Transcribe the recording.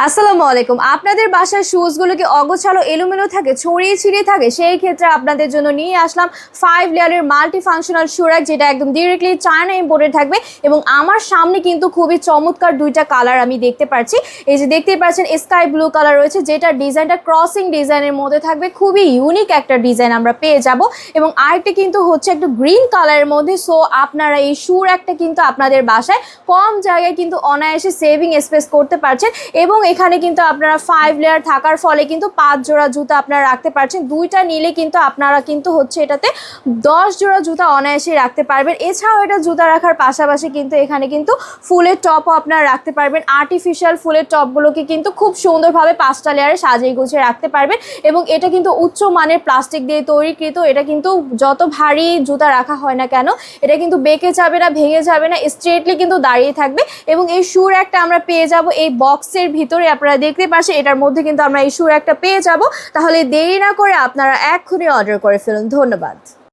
আসসালামু আলাইকুম। আপনাদের বাসার শুজগুলো কি অগোছালো এলোমেলো থাকে, ছড়িয়ে ছিটিয়ে থাকে? সেই ক্ষেত্রে আপনাদের জন্য নিয়ে আসলাম 5 লেয়ারের মাল্টি ফাংশনাল শু র‍্যাক, যেটা একদম ডিরেক্টলি চায়না ইম্পোর্টেড থাকবে। এবং আমার সামনে কিন্তু খুবই চমৎকার দুইটা কালার আমি দেখতে পাচ্ছি। এই যে দেখতেই পাচ্ছেন স্কাই ব্লু কালার রয়েছে, যেটা ডিজাইনটা ক্রসিং ডিজাইনের মধ্যে থাকবে। খুবই ইউনিক একটা ডিজাইন আমরা পেয়ে যাব। এবং আরেকটা কিন্তু হচ্ছে একটু গ্রিন কালারের মধ্যে। সো আপনারা এই শু র‍্যাকটা কিন্তু আপনাদের বাসায় কম জায়গায় কিন্তু অনায়াসে সেভিং স্পেস করতে পারছেন। এবং এখানে কিন্তু আপনারা 5 লেয়ার থাকার ফলে কিন্তু 5 জোড়া জুতা আপনারা রাখতে পারছেন। দুইটা নিলে কিন্তু আপনারা কিন্তু হচ্ছে এটাতে 10 জোড়া জুতা অনায়াসে রাখতে পারবেন। এছাড়াও এটা জুতা রাখার পাশাপাশি কিন্তু এখানে কিন্তু ফুলের টপও আপনারা রাখতে পারবেন। আর্টিফিশিয়াল ফুলের টপগুলোকে কিন্তু খুব সুন্দরভাবে 5টা লেয়ারে সাজিয়ে গুছিয়ে রাখতে পারবেন। এবং এটা কিন্তু উচ্চ মানের প্লাস্টিক দিয়ে তৈরিকৃত। এটা কিন্তু যত ভারী জুতা রাখা হয় না কেন, এটা কিন্তু বেঁকে যাবে না, ভেঙে যাবে না, স্ট্রেটলি কিন্তু দাঁড়িয়ে থাকবে। এবং এই শু র‍্যাকটা আমরা পেয়ে যাব এই বক্সের ভিতরে। আপনারা দেখতে পাচ্ছেন এটার মধ্যে কিন্তু আমরা এই শু র‍্যাকটা পেয়ে যাব। তাহলে দেরি না করে আপনারা এক্ষুনি অর্ডার করে ফেলুন। ধন্যবাদ।